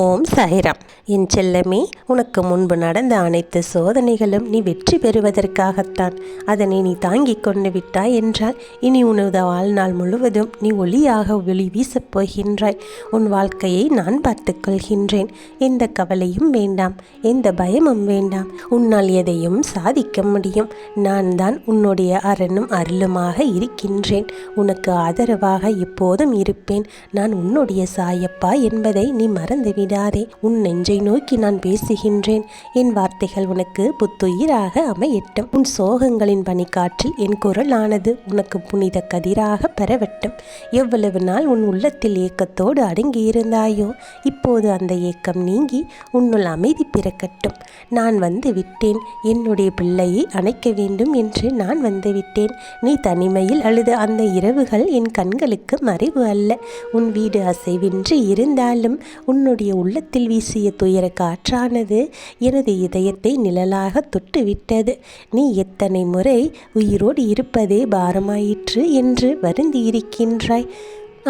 ஓம் சாய்ராம். என் செல்லமே, உனக்கு முன்பு நடந்த அனைத்து சோதனைகளும் நீ வெற்றி பெறுவதற்காகத்தான். அதனை நீ தாங்கிக் கொண்டு விட்டாய் என்றால் இனி உனது வாழ்நாள் முழுவதும் நீ ஒளியாக ஒளி வீசப் போகின்றாய். உன் வாழ்க்கையை நான் பார்த்துக் கொள்கின்றேன். எந்த கவலையும் வேண்டாம், எந்த பயமும் வேண்டாம். உன்னால் எதையும் சாதிக்க முடியும். நான் தான் உன்னுடைய அரணும் அருளுமாக இருக்கின்றேன். உனக்கு ஆதரவாக எப்போதும் இருப்பேன். நான் உன்னுடைய சாயப்பா என்பதை நீ மறந்துவிடாதே. உன் நெஞ்சை நோக்கி நான் பேசுகின்றேன். என் வார்த்தைகள் உனக்கு புத்துயிராக அமையட்டும். உன் சோகங்களின் பனிக்காற்றில் என் குரலானது உனக்கு புனித கதிராக பெறவட்டும். எவ்வளவு நாள் உன் உள்ளத்தில் ஏக்கத்தோடு அடங்கியிருந்தாயோ, இப்போது அந்த ஏக்கம் நீங்கி உன்னுள் அமைதி பிறக்கட்டும். நான் வந்து விட்டேன். என்னுடைய பிள்ளையை அணைக்க வேண்டும் என்று நான் வந்துவிட்டேன். நீ தனிமையில் அழுத அந்த இரவுகள் என் கண்களுக்கு மறைவு அல்ல. உன் வீடு அசைவின்றி இருந்தாலும் உன்னுடைய உள்ளத்தில் வீசிய துயர காற்றானது எனது இதயத்தை நிழலாக தொட்டுவிட்டது. நீ எத்தனை முறை உயிரோடு இருப்பதே பாரமாயிற்று என்று வருந்தி இருக்கின்றாய்.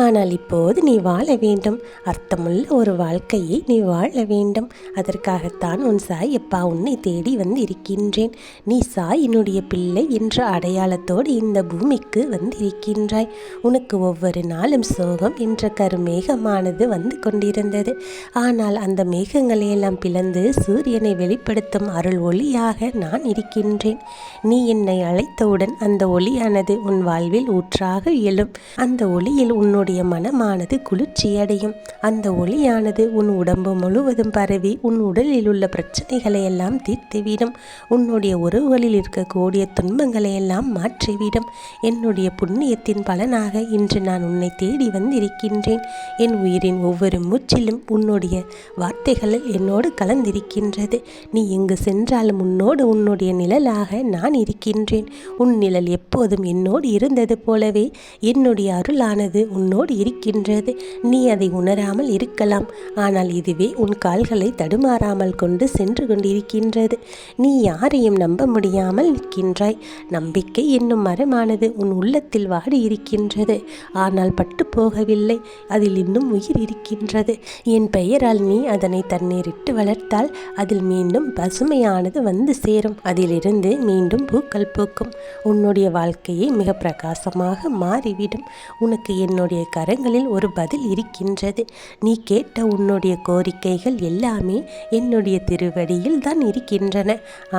ஆனால் இப்போது நீ வாழ வேண்டும். அர்த்தமுள்ள ஒரு வாழ்க்கையை நீ வாழ வேண்டும். அதற்காகத்தான் உன் சாயப்பா உன்னை தேடி வந்து இருக்கின்றேன். நீ சாயினுடைய பிள்ளை என்ற அடையாளத்தோடு இந்த பூமிக்கு வந்திருக்கின்றாய். உனக்கு ஒவ்வொரு நாளும் சோகம் என்ற கருமேகமானது வந்து கொண்டிருந்தது. ஆனால் அந்த மேகங்களையெல்லாம் பிளந்து சூரியனை வெளிப்படுத்தும் அருள் ஒளியாக நான் இருக்கின்றேன். நீ என்னை அழைத்தவுடன் அந்த ஒளியானது உன் வாழ்வில் ஊற்றாக எழும். அந்த ஒளியில் உன்னுடைய மனமானது குளிர்ச்சியடையும். அந்த ஒளியானது உன் உடம்பு முழுவதும் பரவி உன் உடலில் உள்ள பிரச்சனைகளை எல்லாம் தீர்த்துவிடும். உன்னுடைய உறவுகளில் இருக்கக்கூடிய துன்பங்களை எல்லாம் மாற்றிவிடும். என்னுடைய புண்ணியத்தின் பலனாக இன்று நான் உன்னை தேடி வந்திருக்கின்றேன். என் உயிரின் ஒவ்வொரு மூச்சிலும் உன்னுடைய வார்த்தைகளில் என்னோடு கலந்திருக்கின்றது. நீ எங்கு சென்றாலும் உன்னுடைய நிழலாக நான் இருக்கின்றேன். உன் நிழல் எப்போதும் என்னோடு இருந்தது போலவே என்னுடைய அருளானது உன்னோடு இருக்கின்றது. நீ அதை உணராமல் இருக்கலாம். ஆனால் இதுவே உன் கால்களை தடுமாறாமல் கொண்டு சென்று கொண்டிருக்கின்றது. நீ யாரையும் நம்ப முடியாமல் நிற்கின்றாய். நம்பிக்கை என்னும் மரமானது உன் உள்ளத்தில் வாடி இருக்கின்றது. ஆனால் பட்டு போகவில்லை. அதில் இன்னும் உயிர் இருக்கின்றது. என் பெயரால் நீ அதனை தண்ணீரிட்டு வளர்த்தால் அதில் மீண்டும் பசுமையானது வந்து சேரும். அதிலிருந்து மீண்டும் பூக்கள் பூக்கும். உன்னுடைய வாழ்க்கையை மிக பிரகாசமாக மாறிவிடும். உனக்கு என்னுடைய கரங்களில் ஒரு பதில் இருக்கின்றது. நீ கேட்ட உன்னுடைய கோரிக்கைகள் எல்லாமே என்னுடைய திருவடியில் தான் இருக்கின்றன.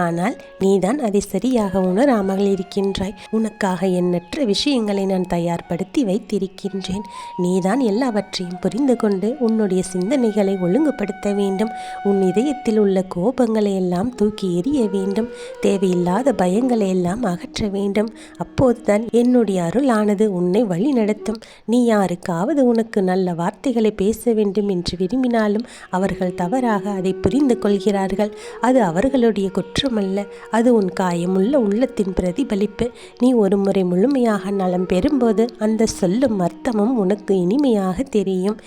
ஆனால் நீதான் அதை சரியாக உணராமல் இருக்கின்றாய். உனக்காக எண்ணற்ற விஷயங்களை நான் தயார்படுத்தி வைத்திருக்கின்றேன். நீதான் எல்லாவற்றையும் புரிந்து கொண்டு உன்னுடைய சிந்தனைகளை ஒழுங்குபடுத்த வேண்டும். உன் இதயத்தில் உள்ள கோபங்களை எல்லாம் தூக்கி எறிய வேண்டும். தேவையில்லாத பயங்களை எல்லாம் அகற்ற வேண்டும். அப்போதுதான் என்னுடைய அருளானது உன்னை வழி நடத்தும். நீ யாருக்காவது உனக்கு நல்ல வார்த்தைகளை பேச வேண்டும் என்று விரும்பினாலும் அவர்கள் தவறாக அதை புரிந்து கொள்கிறார்கள். அது அவர்களுடைய குற்றமல்ல. அது உன் காயமுள்ள உள்ளத்தின் பிரதிபலிப்பு. நீ ஒரு முறை முழுமையாக நலம் பெறும்போது அந்த சொல்லும் அர்த்தமும் உனக்கு இனிமையாக தெரியும்.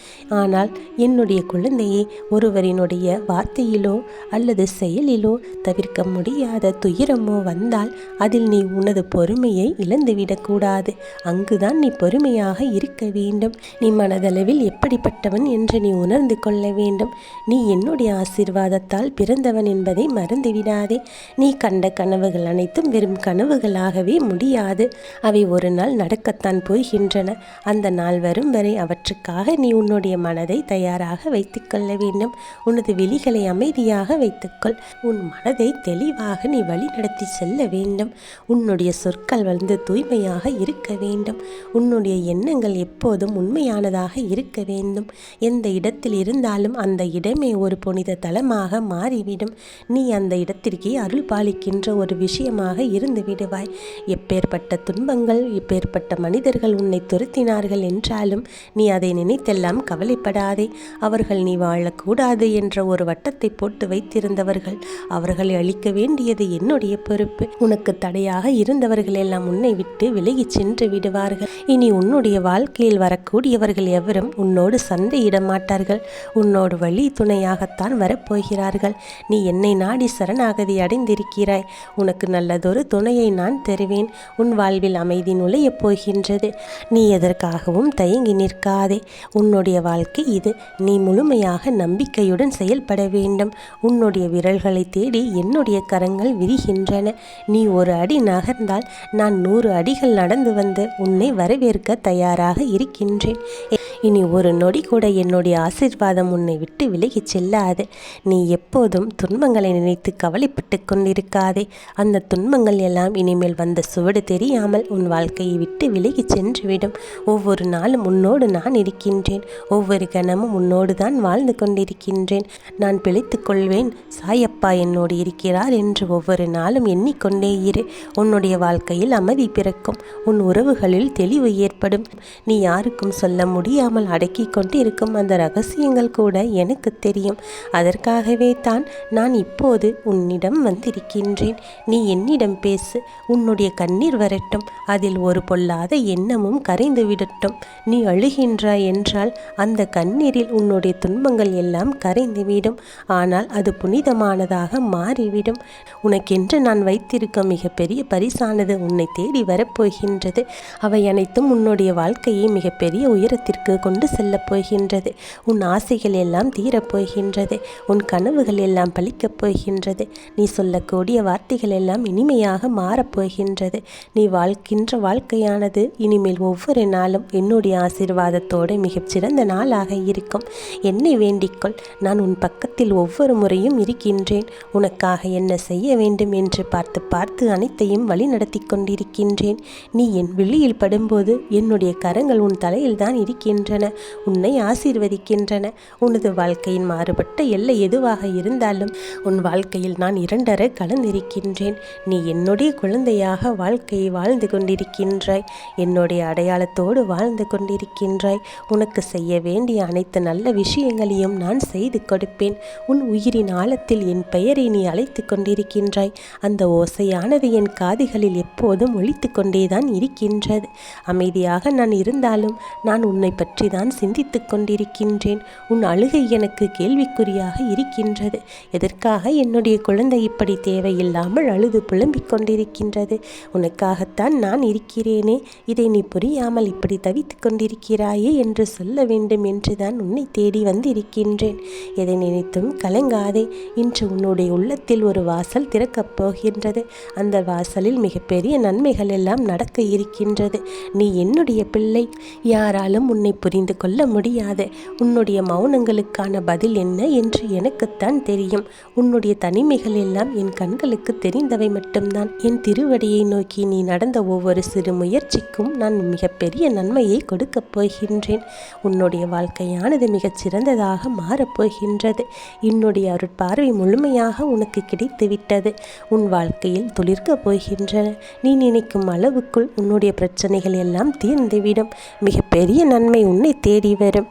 ஆனால் என்னுடைய குழந்தையை ஒருவரினுடைய வார்த்தையிலோ அல்லது செயலிலோ தவிர்க்க முடியாத துயரமோ வந்தால் அதில் நீ உனது பொறுமையை இழந்துவிடக்கூடாது. அங்குதான் நீ பொறுமையாக இருக்க வேண்டும். நீ மனதளவில் எப்படிப்பட்டவன் என்று நீ உணர்ந்து கொள்ள வேண்டும். நீ என்னுடைய ஆசீர்வாதத்தால் பிறந்தவன் என்பதை மறந்துவிடாதே. நீ கண்ட கனவுகள் அனைத்தும் வெறும் கனவுகளாகவே முடியாது. அவை ஒரு நாள் நடக்கத்தான் போகின்றன. அந்த நாள் வரும் வரை அவற்றுக்காக நீ உன்னுடைய மனதை தயாராக வைத்துக் கொள்ள வேண்டும். உனது விழிகளை அமைதியாக வைத்துக்கொள். உன் மனதை தெளிவாக நீ வழிநடத்தி செல்ல வேண்டும். உன்னுடைய சொற்கள் தூய்மையாக இருக்க வேண்டும். உன்னுடைய எண்ணங்கள் எப்போதும் உண்மையானதாக இருக்க வேண்டும். எந்த இடத்தில் இருந்தாலும் அந்த இடமே ஒரு புனித தலமாக மாறிவிடும். நீ அந்த இடத்திற்கே அருள் பாலிக்கின்ற ஒரு விஷயமாக இருந்து விடுவாய். எப்பேற்பட்ட துன்பங்கள், எப்பேற்பட்ட மனிதர்கள் உன்னை துரத்தினார்கள் என்றாலும் நீ அதை நினைத்தெல்லாம் கவலைப்படாதே. அவர்கள் நீ வாழக்கூடாது என்ற ஒரு வட்டத்தை போட்டு வைத்திருந்தவர்கள். அவர்களை அழிக்க வேண்டியது என்னுடைய பொறுப்பு. உனக்கு தடையாக இருந்தவர்கள் எல்லாம் உன்னை விட்டு விலகி சென்று விடுவார்கள். இனி உன்னுடைய வாழ்க்கையில் வாழ்க்கையில் வரக்கூடியவர்கள் எவரும் உன்னோடு சண்டையிட மாட்டார்கள். உன்னோடு வழி துணையாகத்தான் வரப்போகிறார்கள். நீ என்னை நாடி சரணாகதி அடைந்திருக்கிறாய். உனக்கு நல்லதொரு துணையை நான் தருவேன். உன் வாழ்வில் அமைதி நுழையப் போகின்றது. நீ எதற்காகவும் தயங்கி நிற்காதே. உன்னுடைய வாழ்க்கை இது. நீ முழுமையாக நம்பிக்கையுடன் செயல்பட வேண்டும். உன்னுடைய விரல்களை தேடி என்னுடைய கரங்கள் விரிகின்றன. நீ ஒரு அடி நகர்ந்தால் நான் 100 அடிகள் நடந்து வந்து உன்னை வரவேற்க தயாராக இருக்கின்றேன். இனி ஒரு நொடி கூட என்னுடைய ஆசீர்வாதம் உன்னை விட்டு விலகிச் செல்லாது. நீ எப்போதும் துன்பங்களை நினைத்து கவலைப்பட்டு கொண்டிருக்காதே. அந்த துன்பங்கள் எல்லாம் இனிமேல் வந்த சுவடு தெரியாமல் உன் வாழ்க்கையை விட்டு விலகி சென்றுவிடும். ஒவ்வொரு நாளும் உன்னோடு நான் இருக்கின்றேன். ஒவ்வொரு கணமும் உன்னோடு தான் வாழ்ந்து கொண்டிருக்கின்றேன். நான் பிழைத்துக் கொள்வேன். சாயப்பா என்னோடு இருக்கிறார் என்று ஒவ்வொரு நாளும் எண்ணிக்கொண்டே இரு. உன்னுடைய வாழ்க்கையில் அமைதி பிறக்கும். உன் உறவுகளில் தெளிவு ஏற்படும். நீ யாருக்கும் சொல்ல முடியாமல் அடக்கி கொண்டு இருக்கும் அந்த ரகசியங்கள் கூட எனக்கு தெரியும். அதற்காகவே தான் நான் இப்போது உன்னிடம் வந்திருக்கின்றேன். நீ என்னிடம் பேசு. உன்னுடைய கண்ணீர் வரட்டும். அதில் ஒரு பொல்லாத எண்ணமும் கரைந்து விடட்டும். நீ அழுகின்றாய் என்றால் அந்த கண்ணீரில் உன்னுடைய துன்பங்கள் எல்லாம் கரைந்துவிடும். ஆனால் அது புனிதமானதாக மாறிவிடும். உனக்கென்று நான் வைத்திருக்கும் மிகப்பெரிய பரிசானது உன்னை தேடி வரப்போகின்றது. அவை அனைத்தும் உன்னுடைய வாழ்க்கையை மிகப்பெரிய உயரத்திற்கு கொண்டு செல்லப் போகின்றது. உன் ஆசைகள் எல்லாம் தீரப்போகின்றது. உன் கனவுகள் எல்லாம் பலிக்கப் போகின்றது. நீ சொல்லக்கூடிய வார்த்தைகள் எல்லாம் இனிமையாக மாறப்போகின்றது. நீ வாழ்கின்ற வாழ்க்கையானது இனிமேல் ஒவ்வொரு நாளும் என்னுடைய ஆசீர்வாதத்தோடு மிகச்சிறந்த நாளாக இருக்கும். என்னை வேண்டிக்கொள். நான் உன் பக்கத்தில் ஒவ்வொரு முறையும் இருக்கின்றேன். உனக்காக என்ன செய்ய வேண்டும் என்று பார்த்து பார்த்து அனைத்தையும் வழி நடத்தி கொண்டிருக்கின்றேன். நீ என் விழியில் படும்போது என்னுடைய கரங்கள் உன் தலையில் தான் இருக்கின்றன. உன்னை ஆசீர்வதிக்கின்றன. உனது வாழ்க்கையின் மாறுபட்ட எல்லை எதுவாக இருந்தாலும் உன் வாழ்க்கையில் நான் 2 கலந்திருக்கின்றேன். நீ என்னுடைய குழந்தையாக வாழ்க்கையை வாழ்ந்து கொண்டிருக்கின்றாய். என்னுடைய அடையாளத்தோடு வாழ்ந்து கொண்டிருக்கின்றாய். உனக்கு செய்ய வேண்டிய அனைத்து நல்ல விஷயங்களையும் நான் செய்து கொடுப்பேன். உன் உயிரின் ஆழத்தில் என் பெயரை நீ அழைத்து கொண்டிருக்கின்றாய். அந்த ஓசையானது என் காதுகளில் எப்போதும் ஒலித்து கொண்டேதான் இருக்கின்றது. அமைதியாக நான் இருந்தாலும் நான் உன்னை பற்றி தான் சிந்தித்து கொண்டிருக்கின்றேன். உன் அழுகை எனக்கு கேள்விக்குறியாக இருக்கின்றது. எதற்காக என்னுடைய குழந்தை இப்படி தேவையில்லாமல் அழுது புலம்பிக் கொண்டிருக்கின்றது? உனக்காகத்தான் நான் இருக்கிறேனே. இதை நீ புரியாமல் இப்படி தவித்து கொண்டிருக்கிறாயே என்று சொல்ல வேண்டும் என்றுதான் உன்னை தேடி வந்திருக்கின்றேன். எதை நினைத்தும் கலங்காதே. இன்று உன்னுடைய உள்ளத்தில் ஒரு வாசல் திறக்கப் போகின்றது. அந்த வாசலில் மிகப்பெரிய நன்மைகள் எல்லாம் நடக்க இருக்கின்றது. நீ என்னுடைய பிள்ளை. யாராலும் உன்னை புரிந்து கொள்ள முடியாது. உன்னுடைய மௌனங்களுக்கான பதில் என்ன என்று எனக்குத்தான் தெரியும். உன்னுடைய தனிமைகள் எல்லாம் என் கண்களுக்கு தெரிந்தவை மட்டும்தான். என் திருவடியை நோக்கி நீ நடந்த ஒவ்வொரு சிறு முயற்சிக்கும் நான் மிகப்பெரிய நன்மையை கொடுக்கப் போகின்றேன். உன்னுடைய வாழ்க்கையானது மிகச் சிறந்ததாக மாறப்போகின்றது. என்னுடைய அருட்பார்வை முழுமையாக உனக்கு கிடைத்துவிட்டது. உன் வாழ்க்கையில் துளிர்க்கப் போகின்றன. நீ நினைக்கும் அளவுக்குள் உன்னுடைய பிரச்சனைகள் எல்லாம் தீர்ந்துவிடும். மிகப்பெரிய நன்மை உன்னை தேடி வரும்.